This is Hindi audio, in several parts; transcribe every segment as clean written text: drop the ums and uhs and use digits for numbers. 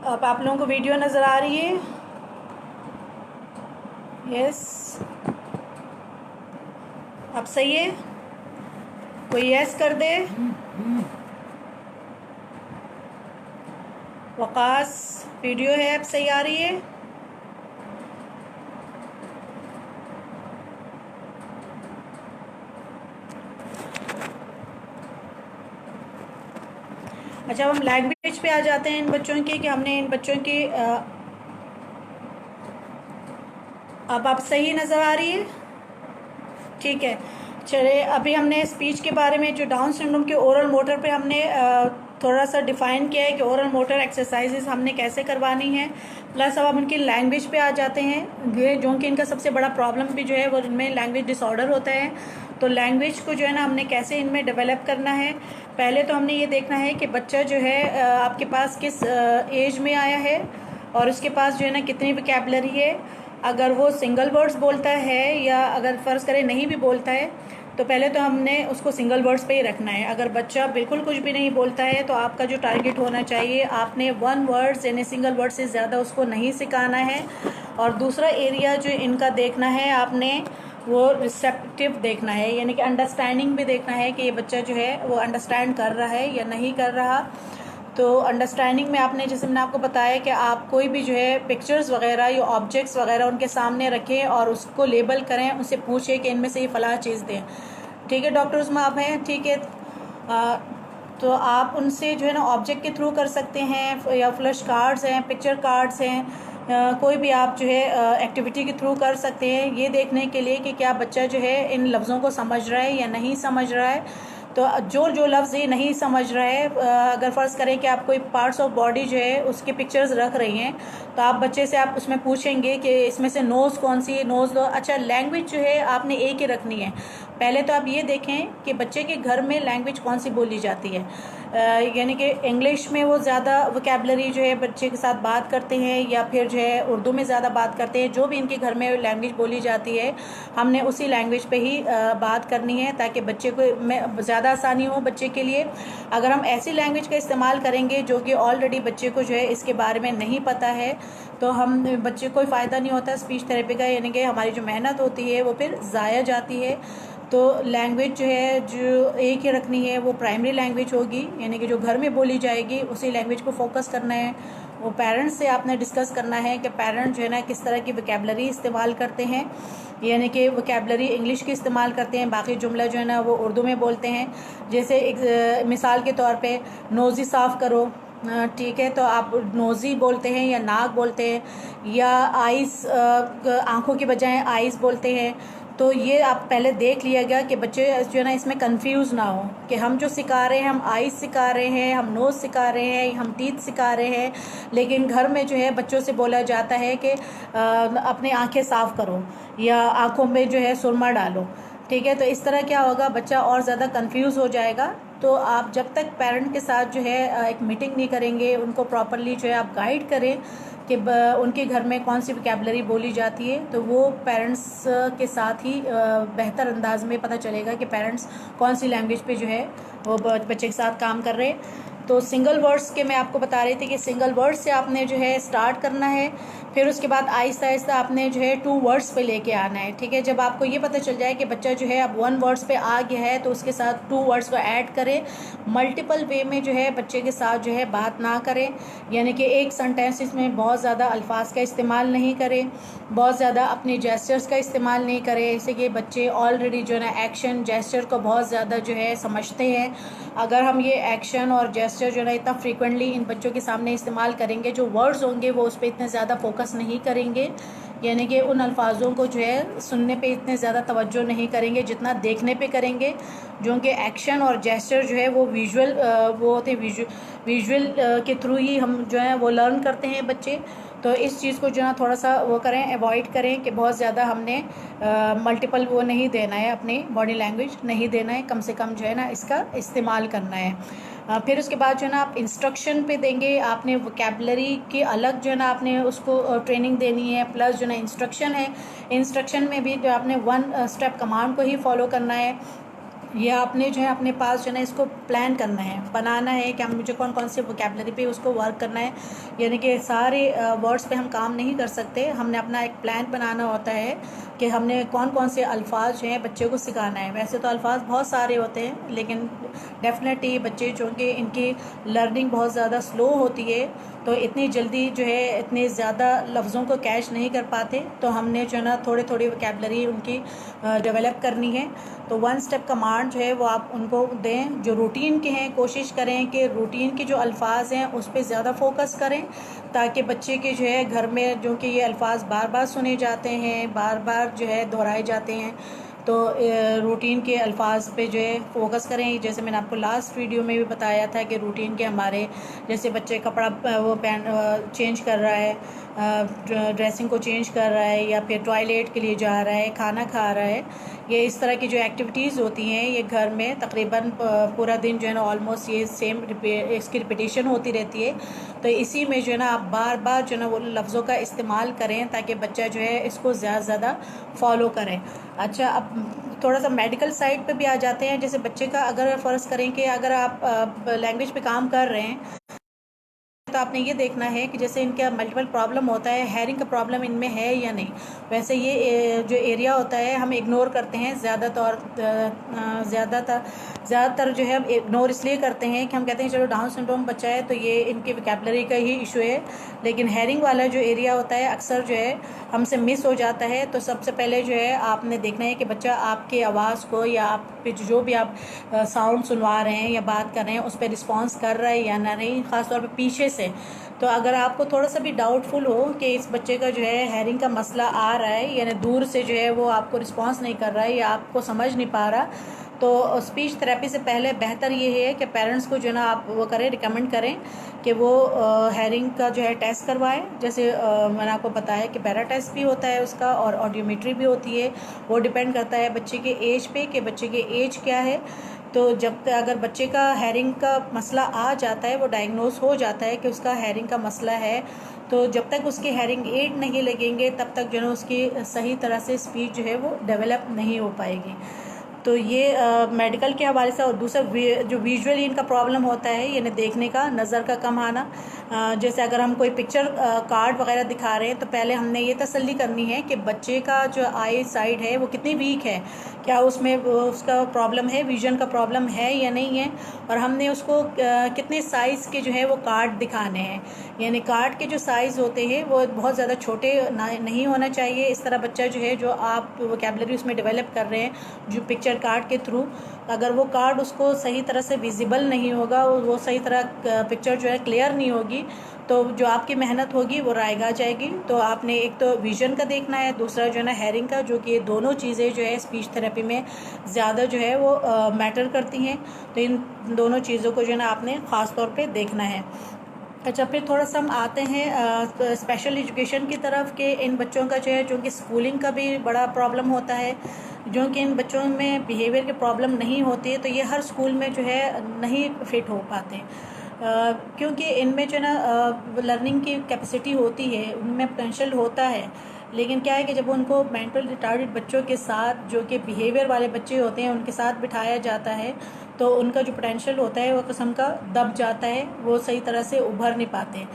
अब आप लोगों को वीडियो नज़र आ रही है? यस, अब सही है? कोई यस कर दे। वकास, वीडियो है, अब सही आ रही है? अच्छा, हम लैंग्वेज पे आ जाते हैं इन बच्चों की, कि हमने इन बच्चों की अब आप सही नज़र आ रही है? ठीक है, चलिए अभी हमने स्पीच के बारे में, जो डाउन सिंड्रोम के ओरल मोटर पे हमने थोड़ा सा डिफ़ाइन किया है कि ओरल मोटर एक्सरसाइजेस हमने कैसे करवानी है। प्लस अब हम इनकी लैंग्वेज पे आ जाते हैं, जो कि इनका सबसे बड़ा प्रॉब्लम भी जो है वो इनमें लैंग्वेज डिसऑर्डर होता है। तो लैंग्वेज को जो है ना हमने कैसे इनमें डेवलप करना है, पहले तो हमने ये देखना है कि बच्चा जो है आपके पास किस एज में आया है, और उसके पास जो है ना कितनी वोकैबुलरी है। अगर वो सिंगल वर्ड्स बोलता है, या अगर फ़र्ज़ करें नहीं भी बोलता है, तो पहले तो हमने उसको सिंगल वर्ड्स पे ही रखना है। अगर बच्चा बिल्कुल कुछ भी नहीं बोलता है, तो आपका जो टारगेट होना चाहिए, आपने वन वर्ड्स यानी सिंगल वर्ड से ज़्यादा उसको नहीं सिखाना है। और दूसरा एरिया जो इनका देखना है आपने, वो रिसेप्टिव देखना है, यानी कि अंडरस्टैंडिंग भी देखना है कि ये बच्चा जो है वो अंडरस्टैंड कर रहा है या नहीं कर रहा। तो अंडरस्टैंडिंग में आपने, जैसे मैंने आपको बताया कि आप कोई भी जो है पिक्चर्स वगैरह या ऑब्जेक्ट्स वगैरह उनके सामने रखें और उसको लेबल करें, उनसे पूछें कि इनमें से ये फ़लाँ चीज़ दें। ठीक है डॉक्टर उस्मा, आप हैं? ठीक है। आ, तो आप उनसे जो है ना ऑब्जेक्ट के थ्रू कर सकते हैं, या फ्लैश कार्ड्स हैं, पिक्चर कार्ड्स हैं, कोई भी आप जो है एक्टिविटी के थ्रू कर सकते हैं, ये देखने के लिए कि क्या बच्चा जो है इन लफ्ज़ों को समझ रहा है या नहीं समझ रहा है। तो जो लफ्ज़ ये नहीं समझ रहा है, अगर फ़र्ज़ करें कि आप कोई पार्ट्स ऑफ बॉडी जो है उसके पिक्चर्स रख रही हैं, तो आप बच्चे से आप उसमें पूछेंगे कि इसमें से नोज़ कौन सी है, नोज़ लो। अच्छा, लैंग्वेज जो है आपने एक ही रखनी है। पहले तो आप ये देखें कि बच्चे के घर में लैंग्वेज कौन सी बोली जाती है। यानी कि इंग्लिश में वो ज़्यादा वोकैबुलरी जो है बच्चे के साथ बात करते हैं, या फिर जो है उर्दू में ज़्यादा बात करते हैं। जो भी इनके घर में लैंग्वेज बोली जाती है, हमने उसी लैंग्वेज पे ही बात करनी है, ताकि बच्चे को में ज़्यादा आसानी हो बच्चे के लिए। अगर हम ऐसी लैंग्वेज का इस्तेमाल करेंगे जो कि ऑलरेडी बच्चे को जो है इसके बारे में नहीं पता है, तो हम बच्चे को कोई फ़ायदा नहीं होता स्पीच थेरेपी का, यानी कि हमारी जो मेहनत होती है वो फिर ज़ाया जाती है। तो लैंग्वेज जो है जो एक ही रखनी है, वो प्राइमरी लैंग्वेज होगी, यानी कि जो घर में बोली जाएगी उसी लैंग्वेज को फोकस करना है। वो पेरेंट्स से आपने डिस्कस करना है कि पेरेंट्स जो है ना किस तरह की वोकैबुलरी इस्तेमाल करते हैं, यानी कि वोकैबुलरी इंग्लिश की इस्तेमाल करते हैं, बाकी जुमला जो है ना वो उर्दू में बोलते हैं। जैसे एक मिसाल के तौर पे नोज़ी साफ़ करो, ठीक है, तो आप नोज़ी बोलते हैं या नाक बोलते हैं, या आइज़, आँखों के बजाय आइज़ बोलते हैं। तो ये आप पहले देख लिया गया कि बच्चे जो है ना इसमें कंफ्यूज ना हो, कि हम जो सिखा रहे हैं, हम आइज़ सिखा रहे हैं, हम नोज़ सिखा रहे हैं, हम टीथ सिखा रहे हैं, लेकिन घर में जो है बच्चों से बोला जाता है कि अपनी आंखें साफ़ करो, या आंखों में जो है सुरमा डालो। ठीक है, तो इस तरह क्या होगा, बच्चा और ज़्यादा कंफ्यूज हो जाएगा। तो आप जब तक पेरेंट के साथ जो है एक मीटिंग नहीं करेंगे, उनको प्रॉपरली जो है आप गाइड करें कि उनके घर में कौन सी वोकैबुलरी बोली जाती है, तो वो पेरेंट्स के साथ ही बेहतर अंदाज में पता चलेगा कि पेरेंट्स कौन सी लैंग्वेज पे जो है वो बच्चे के साथ काम कर रहे हैं। तो सिंगल वर्ड्स के मैं आपको बता रही थी कि सिंगल वर्ड्स से आपने जो है स्टार्ट करना है, फिर उसके बाद आहिस्ता आहिस्ता आपने जो है टू वर्ड्स पे लेके आना है। ठीक है, जब आपको ये पता चल जाए कि बच्चा जो है अब वन वर्ड्स पे आ गया है, तो उसके साथ टू वर्ड्स को ऐड करें। मल्टीपल वे में जो है बच्चे के साथ जो है बात ना करें, यानी कि एक सेंटेंसेस में बहुत ज़्यादा अल्फाज का इस्तेमाल नहीं करें, बहुत ज़्यादा अपने जेस्चर्स का इस्तेमाल नहीं करें। जैसे कि बच्चे ऑलरेडी जो है ना एक्शन जेस्चर को बहुत ज़्यादा जो है समझते हैं। अगर हम ये एक्शन और जेस्चर जो है ना इतना फ्रीक्वेंटली इन बच्चों के सामने इस्तेमाल करेंगे, जो वर्ड्स होंगे वो उस पर इतने ज़्यादा फोकस नहीं करेंगे, यानी कि उन अल्फाजों को जो है सुनने पे इतने ज़्यादा तवज्जो नहीं करेंगे जितना देखने पे करेंगे। जो कि एक्शन और जेस्चर जो है वो विजुअल वो होते हैं, विजुअल के थ्रू ही हम जो है वो लर्न करते हैं बच्चे। तो इस चीज़ को जो है थोड़ा सा वो करें, अवॉइड करें कि बहुत ज़्यादा हमने मल्टीपल वो नहीं देना है, अपनी बॉडी लैंग्वेज नहीं देना है, कम से कम जो है ना इसका इस्तेमाल करना है। फिर उसके बाद जो है ना आप इंस्ट्रक्शन पे देंगे, आपने वोकैबुलरी के अलग जो है ना आपने उसको ट्रेनिंग देनी है, प्लस जो है ना इंस्ट्रक्शन है, इंस्ट्रक्शन में भी जो आपने वन स्टेप कमांड को ही फॉलो करना है। ये आपने जो है अपने पास जो है ना इसको प्लान करना है, बनाना है कि हम मुझे कौन कौन से वोकेबलरी पे उसको वर्क करना है। यानी कि सारे वर्ड्स पे हम काम नहीं कर सकते, हमने अपना एक प्लान बनाना होता है कि हमने कौन कौन से अल्फाज जो हैं बच्चे को सिखाना है। वैसे तो अल्फाज बहुत सारे होते हैं, लेकिन डेफिनेटली बच्चे जो कि इनकी लर्निंग बहुत ज़्यादा स्लो होती है, तो इतनी जल्दी जो है इतने ज़्यादा लफ्ज़ों को कैच नहीं कर पाते। तो हमने जो है ना थोड़ी थोड़ी वोकेबलरी उनकी डेवलप करनी है। तो वन स्टेप कमांड जो है वो आप उनको दें जो रूटीन के हैं। कोशिश करें कि रूटीन के जो अल्फाज हैं उस पर ज़्यादा फोकस करें, ताकि बच्चे के जो है घर में जो कि ये अल्फाज बार बार सुने जाते हैं, बार बार जो है दोहराए जाते हैं, तो रूटीन के अल्फाज पे जो है फोकस करें। जैसे मैंने आपको लास्ट वीडियो में भी बताया था कि रूटीन के हमारे जैसे बच्चे कपड़ा वो चेंज कर रहा है, ड्रेसिंग को चेंज कर रहा है, या फिर टॉयलेट के लिए जा रहा है, खाना खा रहा है, ये इस तरह की जो एक्टिविटीज़ होती हैं ये घर में तकरीबन पूरा दिन जो है ना ऑलमोस्ट ये सेम इसकी रिपीटेशन होती रहती है। तो इसी में जो है ना आप बार बार जो है ना वो लफ्ज़ों का इस्तेमाल करें, ताकि बच्चा जो है इसको ज़्यादा से ज़्यादा फॉलो करें। अच्छा, अब थोड़ा सा मेडिकल साइड पे भी आ जाते हैं। जैसे बच्चे का अगर फ़र्ज़ करें कि अगर आप लैंग्वेज पे काम कर रहे हैं, तो आपने ये देखना है कि जैसे इनका मल्टीपल प्रॉब्लम होता है, हेयरिंग का प्रॉब्लम इनमें है या नहीं। वैसे ये जो एरिया होता है हम इग्नोर करते हैं ज़्यादातर जो है हम इग्नोर इसलिए करते हैं कि हम कहते हैं चलो डाउन सिंड्रोम बच्चा है तो ये इनके वोकैबुलरी का ही इशू है। लेकिन हेयरिंग वाला जो एरिया होता है अक्सर जो है हमसे मिस हो जाता है। तो सबसे पहले जो है आपने देखना है कि बच्चा आपकी आवाज़ को या आप पे जो भी आप साउंड सुनवा रहे हैं या बात कर रहे हैं उस पर रिस्पॉन्स कर रहा है या नहीं, ख़ासतौर पर पीछे से। तो अगर आपको थोड़ा सा भी डाउटफुल हो कि इस बच्चे का जो है हेयरिंग का मसला आ रहा है, यानी दूर से जो है वो आपको रिस्पॉन्स नहीं कर रहा है या आपको समझ नहीं पा रहा, तो स्पीच थेरेपी से पहले बेहतर ये है कि पेरेंट्स को जो है ना आप वो करें, रिकमेंड करें कि वो हेयरिंग का जो है टेस्ट करवाएं। जैसे मैंने आपको बताया कि पैरा टेस्ट भी होता है उसका और ऑडियोमेट्री भी होती है। वो डिपेंड करता है बच्चे के एज पे कि बच्चे के एज क्या है। तो जब तक अगर बच्चे का हेयरिंग का मसला आ जाता है, वो डायग्नोस हो जाता है कि उसका हेयरिंग का मसला है, तो जब तक उसके हेयरिंग एड नहीं लगेंगे तब तक जो है उसकी सही तरह से स्पीच जो है वो डेवलप नहीं हो पाएगी। तो ये मेडिकल के हवाले से। और दूसरा जो विजुअली इनका प्रॉब्लम होता है यानी देखने का, नज़र का कम आना। जैसे अगर हम कोई पिक्चर कार्ड वगैरह दिखा रहे हैं तो पहले हमने ये तसल्ली करनी है कि बच्चे का जो आई साइड है वो कितनी वीक है, क्या उसमें उसका प्रॉब्लम है, विजन का प्रॉब्लम है या नहीं है। और हमने उसको कितने साइज़ के जो है वो कार्ड दिखाने हैं। यानी कार्ड के जो साइज़ होते हैं वो बहुत ज़्यादा छोटे नहीं होना चाहिए। इस तरह बच्चा जो है जो आप वोकैबुलरी उसमें डेवलप कर रहे हैं जो पिक्चर कार्ड के थ्रू, अगर वो कार्ड उसको सही तरह से विजिबल नहीं होगा, वो सही तरह पिक्चर जो है क्लियर नहीं होगी, तो जो आपकी मेहनत होगी वो रायगा जाएगी। तो आपने एक तो विजन का देखना है, दूसरा जो है ना हेयरिंग का, जो कि दोनों चीज़ें जो है स्पीच थेरेपी में ज़्यादा जो है वो मैटर करती हैं। तो इन दोनों चीज़ों को जो है ना आपने ख़ास तौर पे देखना है। अच्छा, फिर थोड़ा सा हम आते हैं स्पेशल एजुकेशन की तरफ कि इन बच्चों का जो है जो कि स्कूलिंग का भी बड़ा प्रॉब्लम होता है। जो कि इन बच्चों में बिहेवियर की प्रॉब्लम नहीं होती है तो ये हर स्कूल में जो है नहीं फिट हो पाते, क्योंकि इनमें जो है ना लर्निंग की कैपेसिटी होती है, उनमें पोटेंशियल होता है। लेकिन क्या है कि जब उनको मेंटल रिटार्डेड बच्चों के साथ, जो कि बिहेवियर वाले बच्चे होते हैं, उनके साथ बिठाया जाता है तो उनका जो पोटेंशियल होता है वो किस्म का दब जाता है, वो सही तरह से उभर नहीं पाते।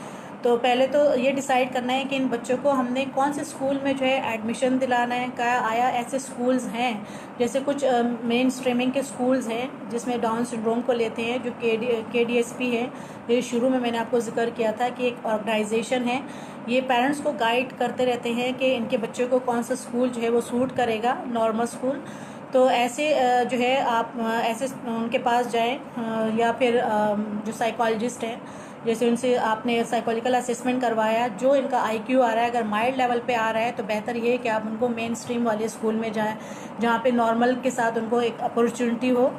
तो पहले तो ये डिसाइड करना है कि इन बच्चों को हमने कौन से स्कूल में जो है एडमिशन दिलाना है। क्या आया ऐसे स्कूल्स हैं, जैसे कुछ मेन स्ट्रीमिंग के स्कूल्स हैं जिसमें डाउन सिंड्रोम को लेते हैं, जो KDSP है। ये शुरू में मैंने आपको जिक्र किया था कि एक ऑर्गेनाइजेशन है, ये पेरेंट्स को गाइड करते रहते हैं कि इनके बच्चों को कौन सा स्कूल जो है वो सूट करेगा, नॉर्मल स्कूल। तो ऐसे जो है आप ऐसे उनके पास जाएं, या फिर जो साइकोलॉजिस्ट हैं, जैसे उनसे आपने साइकोलॉजिकल असेसमेंट करवाया, जो इनका IQ आ रहा है अगर माइल्ड लेवल पे आ रहा है तो बेहतर ये है कि आप उनको मेन स्ट्रीम वाले स्कूल में जाएं, जहाँ पे नॉर्मल के साथ उनको एक अपॉर्चुनिटी हो।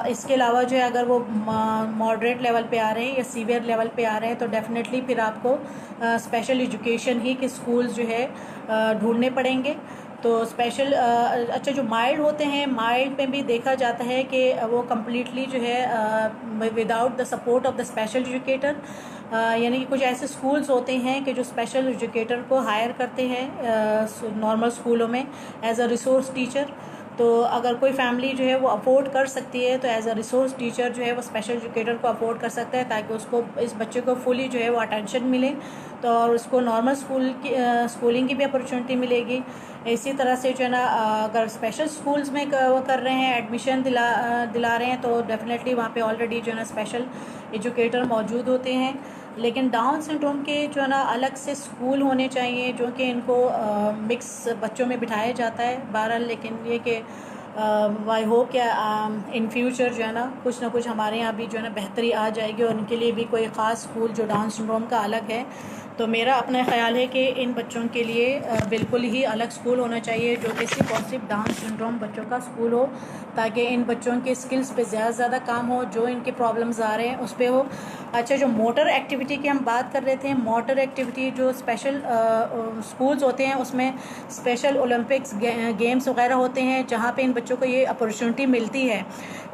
इसके अलावा जो है अगर वो मॉडरेट लेवल पे आ रहे हैं या सीवियर लेवल पे आ रहे हैं तो डेफिनेटली फिर आपको स्पेशल एजुकेशन ही के स्कूल्स जो है ढूंढने पड़ेंगे। तो स्पेशल अच्छा, जो माइल्ड होते हैं, माइल्ड में भी देखा जाता है कि वो कम्प्लीटली जो है without the support of the special educator, यानी कि कुछ ऐसे स्कूल्स होते हैं कि जो स्पेशल एजुकेटर को हायर करते हैं नॉर्मल स्कूलों में एज अ रिसोर्स टीचर। तो अगर कोई फैमिली जो है वो अफोर्ड कर सकती है तो एज अ रिसोर्स टीचर जो है वो स्पेशल एजुकेटर को अफोर्ड कर सकता है, ताकि उसको इस बच्चे को फुली जो है वो अटेंशन मिले, तो और उसको नॉर्मल स्कूलिंग की भी अपॉर्चुनिटी मिलेगी। इसी तरह से जो है ना अगर स्पेशल स्कूल्स में वो कर रहे हैं, एडमिशन दिला रहे हैं, तो डेफिनेटली वहाँ पे ऑलरेडी जो है ना स्पेशल एजुकेटर मौजूद होते हैं। लेकिन डाउन सिंड्रोम के जो है ना अलग से स्कूल होने चाहिए, जो कि इनको मिक्स बच्चों में बिठाया जाता है बहरहाल। लेकिन ये कि आई होप कि इन फ्यूचर जो है ना कुछ हमारे यहाँ भी जो है ना बेहतरी आ जाएगी और उनके लिए भी कोई ख़ास स्कूल जो डाउन सिंड्रोम का अलग है। तो मेरा अपना ख्याल है कि इन बच्चों के लिए बिल्कुल ही अलग स्कूल होना चाहिए, जो कि सिर्फ डाउन सिंड्रोम बच्चों का स्कूल हो, ताकि इन बच्चों के स्किल्स पे ज़्यादा काम हो, जो इनके प्रॉब्लम्स आ रहे हैं उस पर हो। अच्छा, जो मोटर एक्टिविटी की हम बात कर रहे थे, मोटर एक्टिविटी जो स्पेशल स्कूल्स होते हैं उसमें स्पेशल ओलंपिक्स गेम्स वगैरह होते हैं, जहाँ पे इन बच्चों को ये अपॉर्चुनिटी मिलती है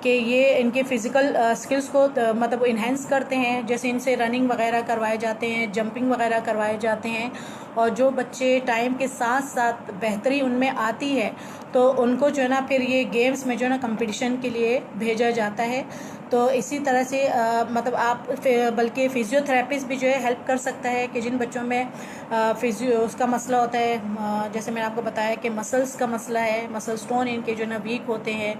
कि ये इनके फ़िज़िकल स्किल्स को मतलब इन्हेंस करते हैं। जैसे इनसे रनिंग वगैरह करवाए जाते हैं, जंपिंग वगैरह करवाए जाते हैं, और जो बच्चे टाइम के साथ साथ बेहतरी उनमें आती है तो उनको जो है ना फिर ये गेम्स में जो है ना कंपटीशन के लिए भेजा जाता है। तो इसी तरह से मतलब आप बल्कि फ़िज़ियोथेरेपिस्ट भी जो है हेल्प कर सकता है कि जिन बच्चों में फिजियो उसका मसला होता है, जैसे मैंने आपको बताया कि मसल्स का मसला है, मसल स्टोन इनके जो है ना वीक होते हैं,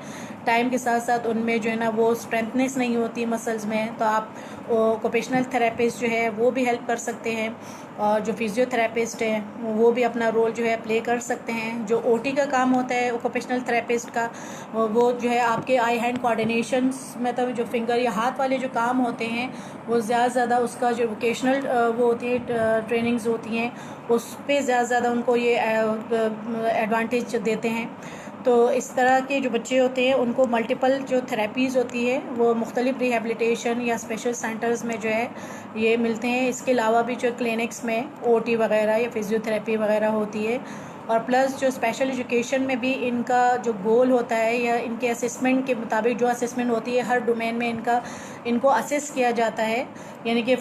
टाइम के साथ साथ उनमें जो है ना वो स्ट्रेंथनेस नहीं होती मसल्स में, तो आप ऑक्यूपेशनल थेरेपिस्ट जो है वो भी हेल्प कर सकते हैं। और जो फिजियोथेरेपिस्ट है वो भी अपना रोल जो है प्ले कर सकते हैं। जो ओटी का काम होता है ऑक्यूपेशनल थेरेपिस्ट का, वो जो है आपके आई हैंड कोऑर्डिनेशंस, मतलब जो फिंगर या हाथ वाले जो काम होते हैं वो ज़्यादा उसका जो वोकेशनल वो होती है ट्रेनिंग्स होती हैं, उस पर ज़्यादा उनको ये एडवांटेज देते हैं। तो इस तरह के जो बच्चे होते हैं उनको मल्टीपल जो थेरेपीज़ होती है वो मुख्तलिफ रिहेबिलिटेशन या स्पेशल सेंटर्स में जो है ये मिलते हैं। इसके अलावा भी जो क्लिनिक्स में ओटी वगैरह या फिजियोथेरेपी वगैरह होती है, और प्लस जो स्पेशल एजुकेशन में भी इनका जो गोल होता है या इनके असेसमेंट के मुताबिक जो असेसमेंट होती है हर डोमेन में इनको असेस किया जाता है। यानी कि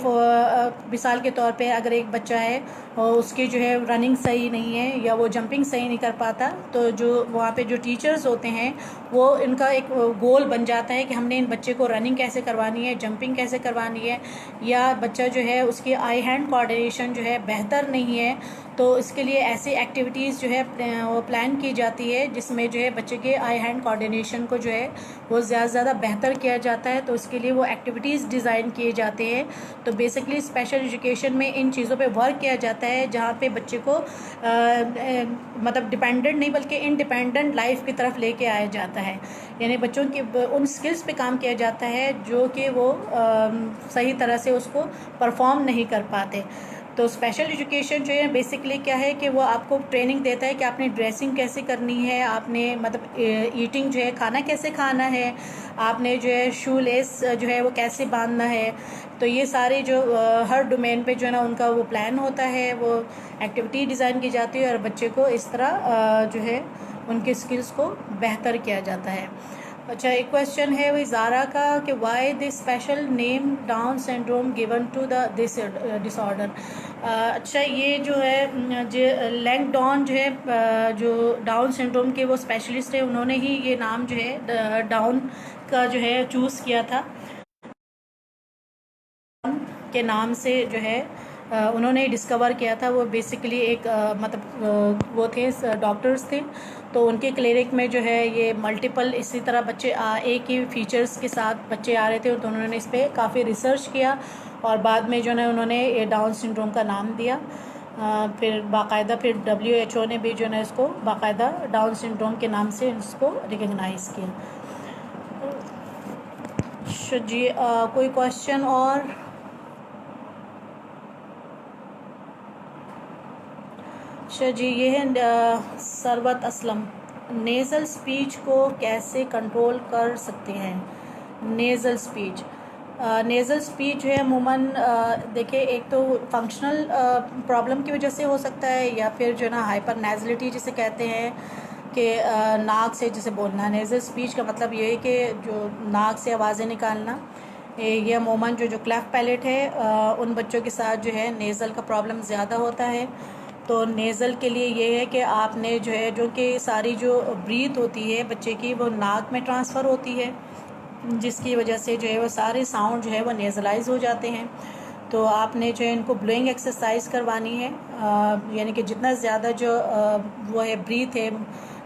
मिसाल के तौर पे अगर एक बच्चा है और उसकी जो है रनिंग सही नहीं है या वो जंपिंग सही नहीं कर पाता, तो जो वहाँ पे जो टीचर्स होते हैं वो इनका एक गोल बन जाता है कि हमने इन बच्चे को रनिंग कैसे करवानी है, जंपिंग कैसे करवानी है, या बच्चा जो है उसकी आई हैंड कोऑर्डिनेशन जो है बेहतर नहीं है, तो इसके लिए ऐसी एक्टिविटीज़ जो है वो प्लान की जाती है जिसमें जो है बच्चे के आई हैंड कोऑर्डिनेशन को जो है वो ज़्यादा बेहतर किया जाता है। तो उसके लिए वो एक्टिविटीज़ डिज़ाइन किए जाते हैं। तो बेसिकली स्पेशल एजुकेशन में इन चीज़ों पे वर्क किया जाता है, जहाँ पे बच्चे को मतलब डिपेंडेंट नहीं बल्कि इंडिपेंडेंट लाइफ की तरफ लेके आया जाता है। यानी बच्चों की उन स्किल्स पे काम किया जाता है जो कि वो सही तरह से उसको परफॉर्म नहीं कर पाते। तो स्पेशल एजुकेशन जो है बेसिकली क्या है कि वो आपको ट्रेनिंग देता है कि आपने ड्रेसिंग कैसे करनी है, आपने मतलब ईटिंग जो है खाना कैसे खाना है, आपने जो है शू लेस जो है वो कैसे बांधना है। तो ये सारे जो हर डोमेन पे जो है ना उनका वो प्लान होता है, वो एक्टिविटी डिज़ाइन की जाती है और बच्चे को इस तरह जो है उनके स्किल्स को बेहतर किया जाता है। अच्छा, एक क्वेश्चन है वही ज़ारा का कि why this special name Down syndrome given to the this disorder. अच्छा, ये जो है जो लैंगडॉन जो है जो डाउन सिंड्रोम के वो स्पेशलिस्ट है, उन्होंने ही ये नाम जो है डाउन का जो है चूज़ किया था के नाम से जो है उन्होंने डिस्कवर किया था। वो बेसिकली एक मतलब वो थे डॉक्टर्स थे, तो उनके क्लिनिक में जो है ये मल्टीपल इसी तरह बच्चे एक ही फीचर्स के साथ बच्चे आ रहे थे, तो उन्होंने इस पर काफ़ी रिसर्च किया और बाद में जो है उन्होंने ये डाउन सिंड्रोम का नाम दिया। फिर बाकायदा फिर WHO ने भी जो है इसको बाकायदा डाउन सिंड्रोम के नाम से इसको रिकग्नाइज़ किया। जी, कोई क्वेश्चन और? अच्छा जी, ये है सरवत असलम, नेज़ल स्पीच को कैसे कंट्रोल कर सकते हैं? नेज़ल स्पीच जो है अमूमन देखिए, एक तो फंक्शनल प्रॉब्लम की वजह से हो सकता है, या फिर जो है ना हाइपर नेज़लिटी जिसे कहते हैं कि नाक से जिसे बोलना। नेज़ल स्पीच का मतलब ये है कि जो नाक से आवाज़ें निकालना। ये अमूमन जो क्लेफ्ट पैलेट है उन बच्चों के साथ जो है नेज़ल का प्रॉब्लम ज़्यादा होता है। तो नेज़ल के लिए ये है कि आपने जो है, जो कि सारी जो ब्रीथ होती है बच्चे की वो नाक में ट्रांसफ़र होती है, जिसकी वजह से जो है वो सारे साउंड जो है वो नेज़लाइज हो जाते हैं। तो आपने जो है इनको ब्लोइंग एक्सरसाइज करवानी है, यानी कि जितना ज़्यादा जो वो है ब्रीथ है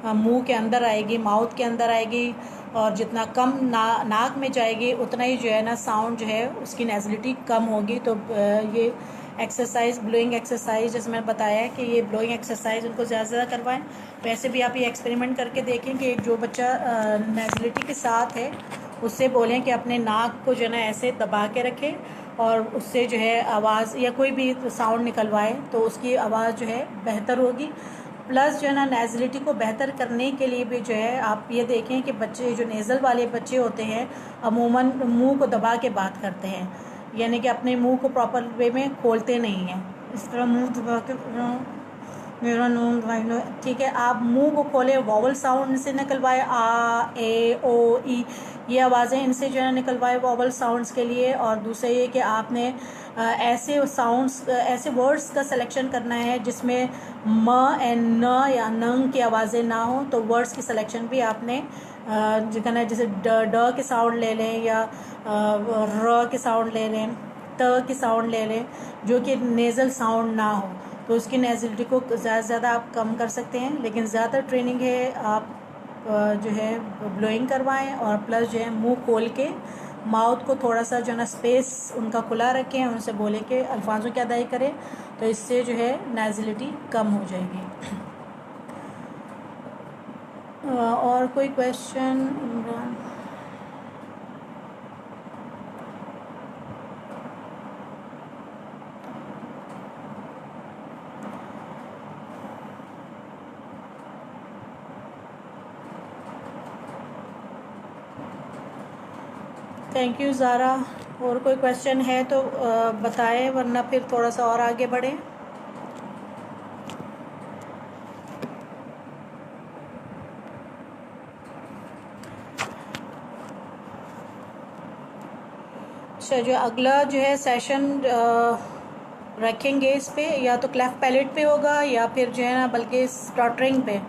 मुंह के अंदर आएगी, माउथ के अंदर आएगी, और जितना कम नाक में जाएगी उतना ही जो है ना साउंड जो है उसकी नेज़लिटी कम होगी। तो ये एक्सरसाइज, ब्लोइंग एक्सरसाइज, जैसे मैंने बताया है कि ये ब्लोइंग एक्सरसाइज उनको ज़्यादा से ज़्यादा करवाएं। वैसे भी आप ये एक्सपेरिमेंट करके देखें कि जो बच्चा नेज़लिटी के साथ है उससे बोलें कि अपने नाक को जो है ना ऐसे दबा के रखें, और उससे जो है आवाज़ या कोई भी साउंड निकलवाए तो उसकी आवाज़ जो है बेहतर होगी। प्लस जो है ना नेज़लिटी को बेहतर करने के लिए भी जो है आप ये देखें कि बच्चे जो नेज़ल वाले बच्चे होते हैं अमूमन मुंह को दबा के बात करते हैं, यानी कि अपने मुंह को प्रॉपर वे में खोलते नहीं हैं। इस तरह मुंह दबा के मेरा नून दवाई, ठीक है, आप मुंह को खोले, वॉवल साउंड से निकलवाए, आ ए ओ ई, ये आवाज़ें इनसे जो है निकलवाए वॉवल साउंड्स के लिए। और दूसरा ये कि आपने ऐसे साउंड्स, ऐसे वर्ड्स का सिलेक्शन करना है जिसमें म एंड न या नंग की आवाज़ें ना हो, तो वर्ड्स की सिलेक्शन भी आपने जो करना है। जैसे ड के साउंड ले लें, या र के साउंड ले लें, त के साउंड ले लें, जो कि नेज़ल साउंड ना हो, तो उसकी नेज़लिटी को ज़्यादा से ज़्यादा आप कम कर सकते हैं। लेकिन ज़्यादातर ट्रेनिंग है आप जो है ब्लोइंग करवाएं, और प्लस जो है मुंह खोल के माउथ को थोड़ा सा जो है ना स्पेस उनका खुला रखें, उनसे बोले कि अल्फाजों की अदाई करें, तो इससे जो है नेज़लिटी कम हो जाएगी। और कोई question Imran? Thank you Zara. और कोई क्वेश्चन है तो बताएं, वरना फिर थोड़ा सा और आगे बढ़ें। अच्छा, जो अगला जो है सेशन रखेंगे इस पे, या तो क्लेफ्ट पैलेट पे होगा या फिर जो है ना बल्कि स्टटरिंग पे।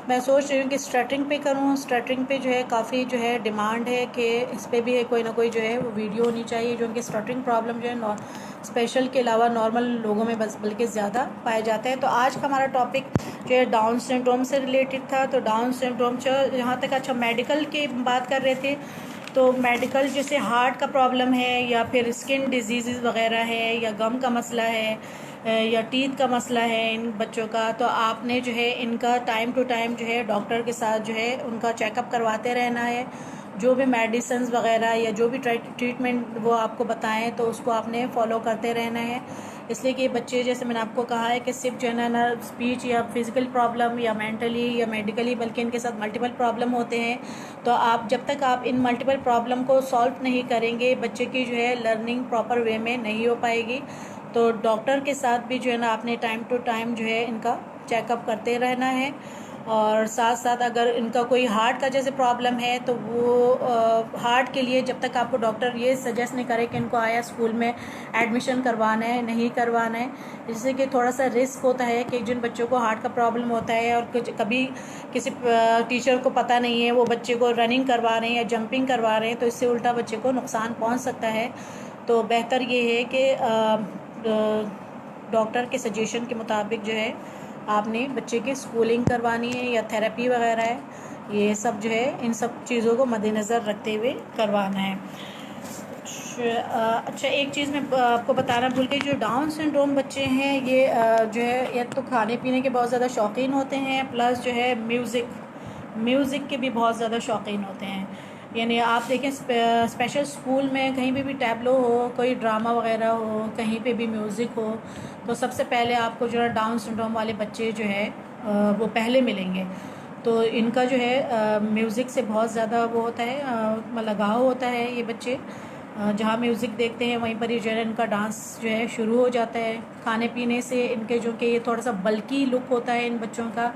मैं सोच रही हूँ कि स्टटरिंग पे करूँ। स्टटरिंग पे जो है काफ़ी जो है डिमांड है कि इस पे भी कोई ना कोई जो है वो वीडियो होनी चाहिए, जो उनकी स्टटरिंग प्रॉब्लम जो है स्पेशल के अलावा नॉर्मल लोगों में बस बल्कि ज़्यादा पाया जाता है। तो आज का हमारा टॉपिक जो है डाउन सिंड्रोम से रिलेटेड था। तो डाउन सिंड्रोम यहाँ तक अच्छा मेडिकल की बात कर रहे थे, तो मेडिकल जैसे हार्ट का प्रॉब्लम है, या फिर स्किन डिजीज़ वगैरह है, या गम का मसला है, या टीथ का मसला है इन बच्चों का, तो आपने जो है इनका टाइम टू टाइम जो है डॉक्टर के साथ जो है उनका चेकअप करवाते रहना है। जो भी मेडिसिन वगैरह या जो भी ट्रीटमेंट वो आपको बताएं तो उसको आपने फॉलो करते रहना है। इसलिए कि बच्चे, जैसे मैंने आपको कहा है कि सिर्फ जो है ना स्पीच या फिज़िकल प्रॉब्लम या मेंटली या मेडिकली, बल्कि इनके साथ मल्टीपल प्रॉब्लम होते हैं। तो आप जब तक आप इन मल्टीपल प्रॉब्लम को सॉल्व नहीं करेंगे, बच्चे की जो है लर्निंग प्रॉपर वे में नहीं हो पाएगी। तो डॉक्टर के साथ भी जो है ना आपने टाइम टू टाइम जो है इनका चेकअप करते रहना है। और साथ साथ अगर इनका कोई हार्ट का जैसे प्रॉब्लम है तो वो हार्ट के लिए जब तक आपको डॉक्टर ये सजेस्ट नहीं करे कि इनको आया स्कूल में एडमिशन करवाना है, नहीं करवाना है, जिससे कि थोड़ा सा रिस्क होता है कि जिन बच्चों को हार्ट का प्रॉब्लम होता है और कभी किसी टीचर को पता नहीं है, वो बच्चे को रनिंग करवा रहे हैं या जंपिंग करवा रहे हैं, तो इससे उल्टा बच्चे को नुकसान पहुँच सकता है। तो बेहतर ये है कि डॉक्टर के सजेशन के मुताबिक जो है आपने बच्चे की स्कूलिंग करवानी है या थेरेपी वगैरह है, ये सब जो है इन सब चीज़ों को मद्देनज़र रखते हुए करवाना है। अच्छा, एक चीज़ मैं आपको बताना भूल गई, जो डाउन सिंड्रोम बच्चे हैं ये जो है या तो खाने पीने के बहुत ज़्यादा शौकीन होते हैं, प्लस जो है म्यूज़िक के भी बहुत ज़्यादा शौकीन होते हैं। यानी आप देखें स्पेशल स्कूल में कहीं पे भी टैबलो हो, कोई ड्रामा वगैरह हो, कहीं पे भी म्यूज़िक हो, तो सबसे पहले आपको जो है डाउन सिंड्रोम वाले बच्चे जो है वो पहले मिलेंगे। तो इनका जो है म्यूज़िक से बहुत ज़्यादा वो होता है, लगाव होता है। ये बच्चे जहाँ म्यूज़िक देखते हैं वहीं पर ही जो है इनका डांस जो है शुरू हो जाता है। खाने पीने से इनके जो कि ये थोड़ा सा बल्की लुक होता है इन बच्चों का,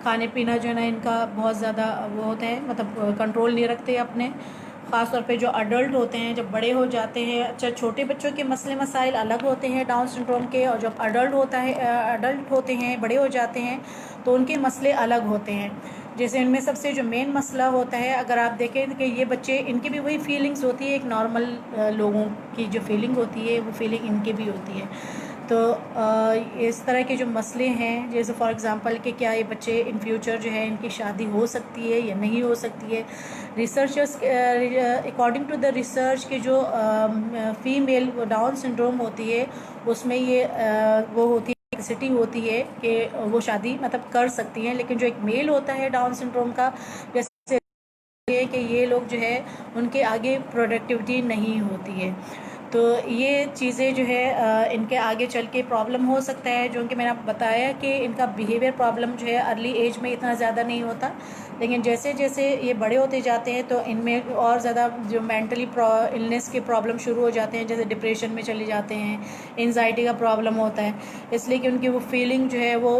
खाने पीना जो है ना इनका बहुत ज़्यादा वो होता है, मतलब कंट्रोल नहीं रखते अपने ख़ास तौर पे जो अडल्ट होते हैं, जब बड़े हो जाते हैं, अच्छा छोटे बच्चों के मसले मसाइल अलग होते हैं डाउन सिंड्रोम के, और जब अडल्ट होते हैं, बड़े हो जाते हैं, तो उनके मसले अलग होते हैं। जैसे इनमें सबसे जो मेन मसला होता है, अगर आप देखें कि ये बच्चे, इनकी भी वही फीलिंग्स होती है, एक नॉर्मल लोगों की जो फीलिंग होती है वो फीलिंग इनकी भी होती है। तो इस तरह के जो मसले हैं, जैसे फॉर एग्ज़ाम्पल कि क्या ये बच्चे इन फ्यूचर जो है इनकी शादी हो सकती है या नहीं हो सकती है। Researchers according to the research के जो फीमेल डाउन सिंड्रोम होती है, उसमें ये वो होती है, कैपेसिटी होती है कि वो शादी मतलब कर सकती हैं। लेकिन जो एक मेल होता है डाउन सिंड्रोम का, जैसे कि ये लोग जो है उनके आगे प्रोडक्टिविटी नहीं होती है। तो ये चीज़ें जो है इनके आगे चल के प्रॉब्लम हो सकता है। जो कि मैंने आपको बताया कि इनका बिहेवियर प्रॉब्लम जो है अर्ली एज में इतना ज़्यादा नहीं होता, लेकिन जैसे जैसे ये बड़े होते जाते हैं तो इनमें और ज़्यादा जो मेंटली इलनेस के प्रॉब्लम शुरू हो जाते हैं, जैसे डिप्रेशन में चले जाते हैं, एंजाइटी का प्रॉब्लम होता है, इसलिए कि उनकी वो फीलिंग जो है वो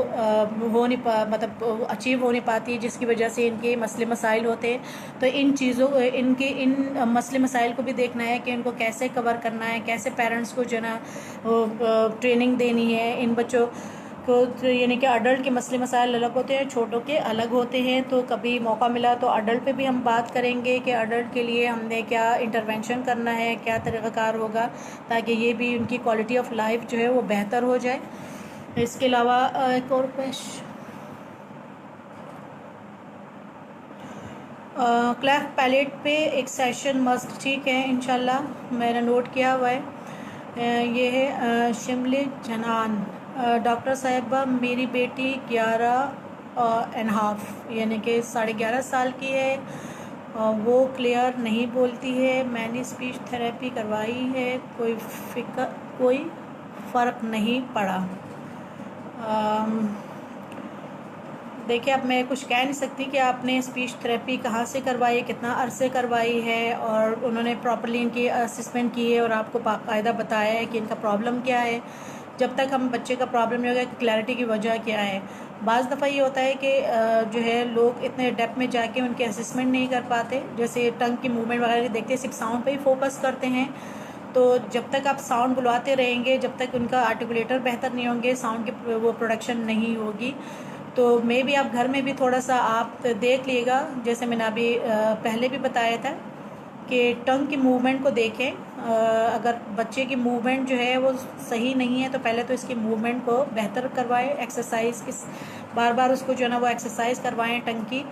हो नहीं मतलब अचीव हो नहीं पाती, जिसकी वजह से इनके मसले मसाइल होते हैं। तो इन चीज़ों इनके इन मसले मसाइल को भी देखना है कि इनको कैसे कवर करना है, कैसे पेरेंट्स को जो है ना ट्रेनिंग देनी है इन बच्चों को। तो यानी कि अडल्ट के मसले मसाइल अलग होते हैं, छोटों के अलग होते हैं। तो कभी मौका मिला तो अडल्ट पे भी हम बात करेंगे कि अडल्ट के लिए हमने क्या इंटरवेंशन करना है, क्या तरीक़ाकार होगा, ताकि ये भी उनकी क्वालिटी ऑफ लाइफ जो है वो बेहतर हो जाए। इसके अलावा एक और क्लैफ पैलेट पे एक सेशन मस्ट, ठीक है इंशाल्लाह, मैंने नोट किया हुआ है। ये है शिमले जनान, डॉक्टर साहिबा मेरी बेटी 11.5 यानी कि 11.5 साल की है, वो क्लियर नहीं बोलती है, मैंने स्पीच थेरेपी करवाई है, कोई फ़र्क नहीं पड़ा। देखिए, अब मैं कुछ कह नहीं सकती कि आपने स्पीच थेरेपी कहाँ से करवाई है, कितना अरसे करवाई है, और उन्होंने प्रॉपर्ली इनकी असिस्मेंट की है और आपको बाकायदा बताया है कि इनका प्रॉब्लम क्या है। जब तक हम बच्चे का प्रॉब्लम नहीं होगा कि क्लैरिटी की वजह क्या है। बाज़ दफ़ा ये होता है कि जो है लोग इतने डेप्थ में जाके उनके असिसमेंट नहीं कर पाते, जैसे टंग की मूवमेंट वगैरह देखते सिर्फ साउंड पे ही फोकस करते हैं। तो जब तक आप साउंड बुलवाते रहेंगे, जब तक उनका आर्टिकुलेटर बेहतर नहीं होंगे, साउंड की वो प्रोडक्शन नहीं होगी। तो मे भी आप घर में भी थोड़ा सा आप देख लीजिएगा, जैसे मैंने अभी पहले भी बताया था कि टंग की मूवमेंट को देखें। अगर बच्चे की मूवमेंट जो है वो सही नहीं है तो पहले तो इसकी मूवमेंट को बेहतर करवाएं, एक्सरसाइज की बार बार उसको जो है ना वो एक्सरसाइज करवाएं टंग की।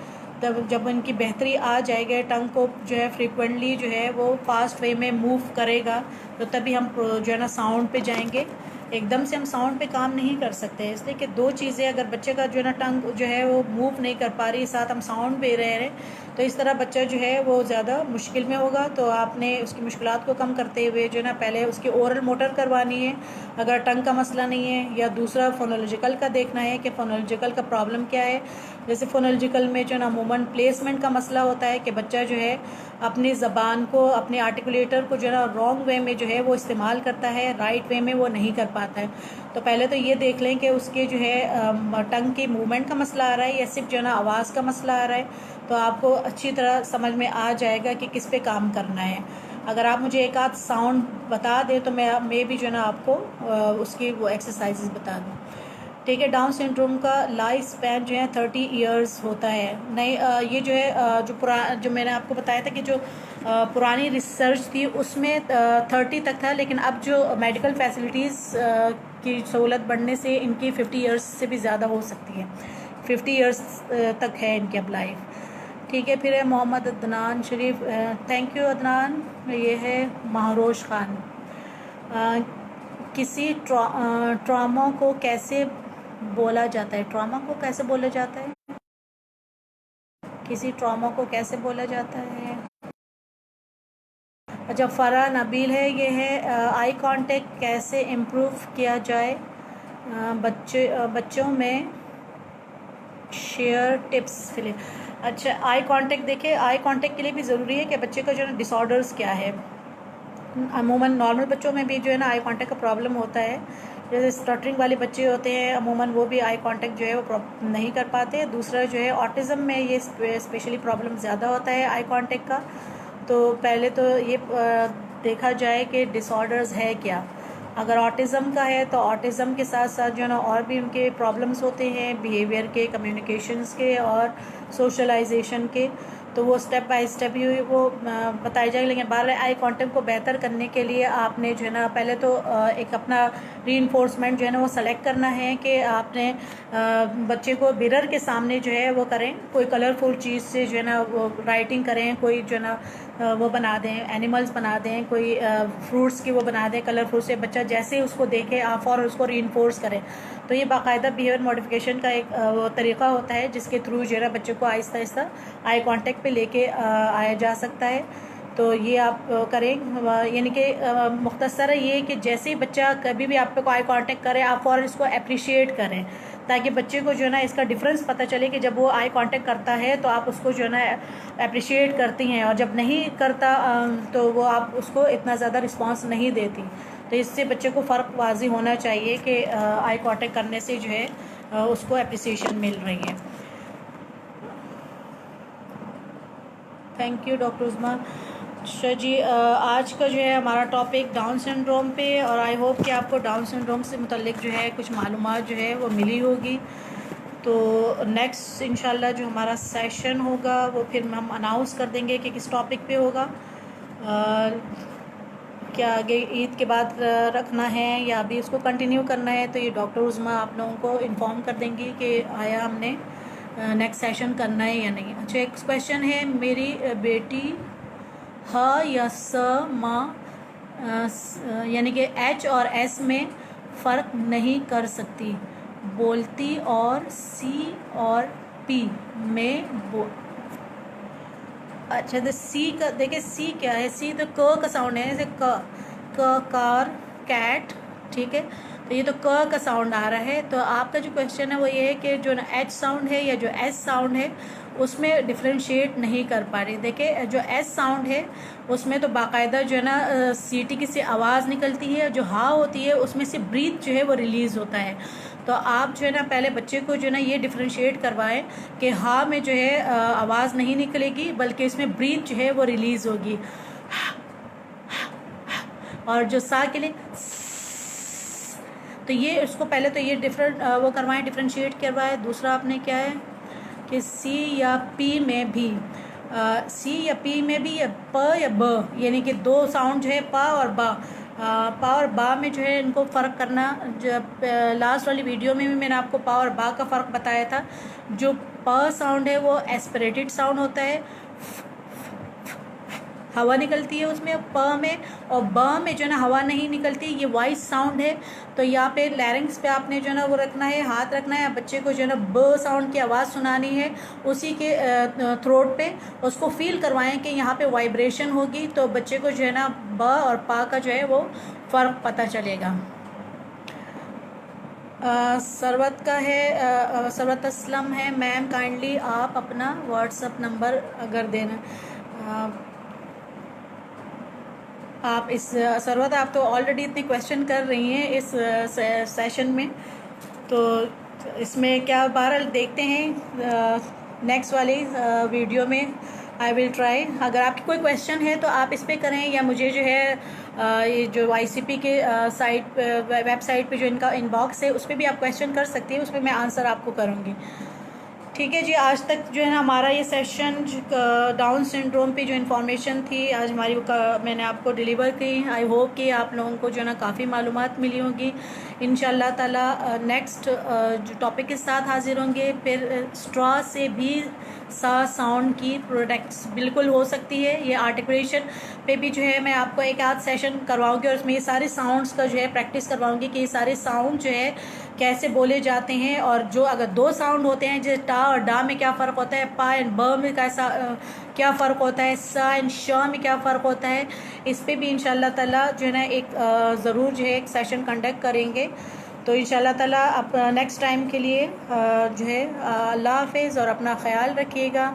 तब जब इनकी बेहतरी आ जाएगी, टंग को जो है फ्रीक्वेंटली जो है वो फास्ट वे में मूव करेगा, तो तभी हम जो है ना साउंड पे जाएंगे। एकदम से हम साउंड पे काम नहीं कर सकते, इसलिए कि दो चीज़ें, अगर बच्चे का जो है ना टंग जो है वो मूव नहीं कर पा रही, साथ हम साउंड पे रह रहे हैं, तो इस तरह बच्चा जो है वो ज़्यादा मुश्किल में होगा। तो आपने उसकी मुश्किलात को कम करते हुए जो है ना पहले उसकी ओरल मोटर करवानी है, अगर टंग का मसला नहीं है, या दूसरा फोनोलॉजिकल का देखना है कि फोनोलॉजिकल का प्रॉब्लम क्या है। जैसे फोनोलॉजिकल में जो है ना अमूमन प्लेसमेंट का मसला होता है कि बच्चा जो है अपनी ज़बान को, अपने आर्टिकुलेटर को जो है ना रॉन्ग वे में जो है वो इस्तेमाल करता है, राइट वे में वो नहीं कर पाता है। तो पहले तो ये देख लें कि उसके जो है टंग की मूवमेंट का मसला आ रहा है या सिर्फ जो है ना आवाज़ का मसला आ रहा है, तो आपको अच्छी तरह समझ में आ जाएगा कि किस पे काम करना है। अगर आप मुझे एक आध साउंड बता दें तो मैं भी जो है ना आपको उसकी वो एक्सरसाइजेज बता दूँ, ठीक है। डाउन सिंड्रोम का लाइफ स्पैन जो है 30 ईयर्स होता है। नहीं, ये जो है जो मैंने आपको बताया था कि जो पुरानी रिसर्च थी उसमें 30 तक था, लेकिन अब जो मेडिकल फैसिलिटीज़ की सहूलत बढ़ने से इनकी 50 ईयर्स से भी ज़्यादा हो सकती है, 50 ईयर्स तक है इनकी अब लाइफ, ठीक है। फिर है मोहम्मद अदनान शरीफ, थैंक यू अदनान। ये है महरोश खान, किसी ट्रॉमा को कैसे बोला जाता है, ट्रॉमा को कैसे बोला जाता है, किसी ट्रॉमा को कैसे बोला जाता है। अच्छा, फ़रा नबील है, ये है आई कांटेक्ट कैसे इम्प्रूव किया जाए बच्चों में, शेयर टिप्स के लिए। अच्छा, आई कांटेक्ट, देखिए आई कांटेक्ट के लिए भी ज़रूरी है कि बच्चे का जो है डिसऑर्डर्स क्या है। अमूमन नॉर्मल बच्चों में भी जो है ना आई कांटेक्ट का प्रॉब्लम होता है, जैसे स्टटरिंग वाले बच्चे होते हैं अमूमन वो भी आई कांटेक्ट जो है वो नहीं कर पाते। दूसरा जो है ऑटिज़म में ये स्पेशली प्रॉब्लम ज़्यादा होता है आई कांटेक्ट का। तो पहले तो ये देखा जाए कि डिसऑर्डर्स है क्या। अगर ऑटिज़म का है तो ऑटिज़म के साथ साथ जो है ना और भी उनके प्रॉब्लम्स होते हैं, बिहेवियर के, कम्युनिकेशंस के और सोशलाइजेशन के। तो वो स्टेप बाय स्टेप ही वो बताए जाएंगे। लेकिन बार आई कांटेक्ट को बेहतर करने के लिए आपने जो है ना पहले तो एक अपना रीइंफोर्समेंट जो है ना वो सेलेक्ट करना है कि आपने बच्चे को मिरर के सामने जो है वो करें, कोई कलरफुल चीज़ से जो है ना वो राइटिंग करें, कोई जो है ना वो बना दें, एनिमल्स बना दें, कोई फ्रूट्स की वो बना दें कलरफुल से। बच्चा जैसे उसको देखे आप और उसको रीइंफोर्स करें। तो ये बाकायदा बिहेवियर मॉडिफिकेशन का एक वो तरीका होता है जिसके थ्रू जो है बच्चे को आहिस्ता आहिस्ता आई कांटेक्ट पे लेके आया जा सकता है। तो ये आप करें, यानी कि मुख्तसर ये है कि जैसे ही बच्चा कभी भी आप पे को आई कांटेक्ट करे आप फ़ौरन इसको अप्रिशिएट करें, ताकि बच्चे को जो है ना इसका डिफरेंस पता चले कि जब वो आई कांटेक्ट करता है तो आप उसको जो है ना अप्रिशिएट करती हैं, और जब नहीं करता तो वो आप उसको इतना ज़्यादा रिस्पॉन्स नहीं देती। तो इससे बच्चे को फ़र्क वाज़ी होना चाहिए कि आई कांटेक्ट करने से जो है उसको अप्रिसिएशन मिल रही है। Thank you doctor Usma. अच्छा जी, आज का जो है हमारा टॉपिक डाउन सिंड्रोम पे, और आई होप कि आपको डाउन सिंड्रोम से मुतल्लिक जो है कुछ मालूमात जो है वो मिली होगी। तो नेक्स्ट इंशाल्लाह जो हमारा सेशन होगा वो फिर हम अनाउंस कर देंगे कि किस टॉपिक पे होगा। क्या आगे ईद के बाद रखना है या अभी उसको कंटिन्यू करना है, तो ये डॉक्टर उस्मा आप लोगों को इन्फॉर्म कर देंगी कि आया हमने नेक्स्ट सेशन करना है या नहीं। अच्छा, एक क्वेश्चन है, मेरी बेटी ह या स माँ यानी कि एच और एस में फ़र्क नहीं कर सकती, बोलती और सी और पी में अच्छा, तो सी का देखिए, सी क्या है, सी तो क का साउंड है, जैसे कार, कैट, ठीक है। तो ये तो क का साउंड आ रहा है। तो आपका जो क्वेश्चन है वो ये है कि जो ना एच साउंड है या जो एस साउंड है उसमें डिफ्रेंशिएट नहीं कर पा रही। देखिए, जो एस साउंड है उसमें तो बाकायदा जो है ना सीटी की से आवाज़ निकलती है, जो हा होती है उसमें से ब्रीथ जो है वो रिलीज़ होता है। तो आप जो है ना पहले बच्चे को जो है ना ये डिफ्रेंशिएट करवाएं कि हा में जो है आवाज़ नहीं निकलेगी, बल्कि इसमें ब्रीथ जो है वो रिलीज़ होगी। और जो सा के लिए तो ये उसको पहले तो ये वो करवाएं, डिफ्रेंशिएट करवाएं। दूसरा आपने क्या है कि सी या पी में भी सी या पी में भी या प या ब, यानी कि दो साउंड जो है पा और बा, पा और बा में जो है इनको फ़र्क करना। जब लास्ट वाली वीडियो में भी मैंने आपको पा और बा का फ़र्क बताया था। जो प साउंड है वो एस्पिरेटेड साउंड होता है, हवा निकलती है उसमें प में, और ब में जो है ना हवा नहीं निकलती, ये वॉइस साउंड है। तो यहाँ पे लैरिंग्स पे आपने जो है ना वो रखना है, हाथ रखना है, बच्चे को जो है ना ब साउंड की आवाज़ सुनानी है उसी के थ्रोट पे, उसको फील करवाएं कि यहाँ पे वाइब्रेशन होगी, तो बच्चे को जो है ना ब और पा का जो है वो फ़र्क पता चलेगा। सरवत का है, सरवत असलम है, मैम काइंडली आप अपना व्हाट्सअप नंबर अगर देना। आप इस सरवत आप तो ऑलरेडी इतने क्वेश्चन कर रही हैं इस सेशन में, तो इसमें क्या बहरहाल देखते हैं नेक्स्ट वाली वीडियो में। I will try. अगर आपकी कोई क्वेश्चन है तो आप इस पर करें, या मुझे जो है ये जो ICP के साइट वेबसाइट पे जो इनका इनबॉक्स है उस पर भी आप क्वेश्चन कर सकती हैं, उस पर मैं आंसर आपको करूँगी। ठीक है जी, आज तक जो है ना हमारा ये सेशन डाउन सिंड्रोम पे जो इन्फॉर्मेशन थी आज हमारी मैंने आपको डिलीवर की। आई होप कि आप लोगों को जो है ना काफ़ी मालूमात मिली होंगी। इंशाल्लाह ताला नेक्स्ट जो टॉपिक के साथ हाजिर होंगे। फिर स्ट्रॉ से भी सा साउंड की प्रोडक्ट्स बिल्कुल हो सकती है। ये आर्टिकुलेशन पे भी जो है मैं आपको एक आध सेशन करवाऊंगी, और उसमें ये सारे साउंड्स का जो है प्रैक्टिस करवाऊंगी कि ये सारे साउंड जो है कैसे बोले जाते हैं, और जो अगर दो साउंड होते हैं जैसे टा और डा में क्या फ़र्क होता है, पा एंड ब में कैसा क्या फ़र्क होता है, सा एंड श में क्या फ़र्क होता है। इस पर भी इंशाल्लाह ताला जो है ना एक ज़रूर जो है एक सेशन कंडक्ट करेंगे। तो इंशाल्लाह ताला आप नेक्स्ट टाइम के लिए जो है अल्लाह हाफिज़ और अपना ख्याल रखिएगा।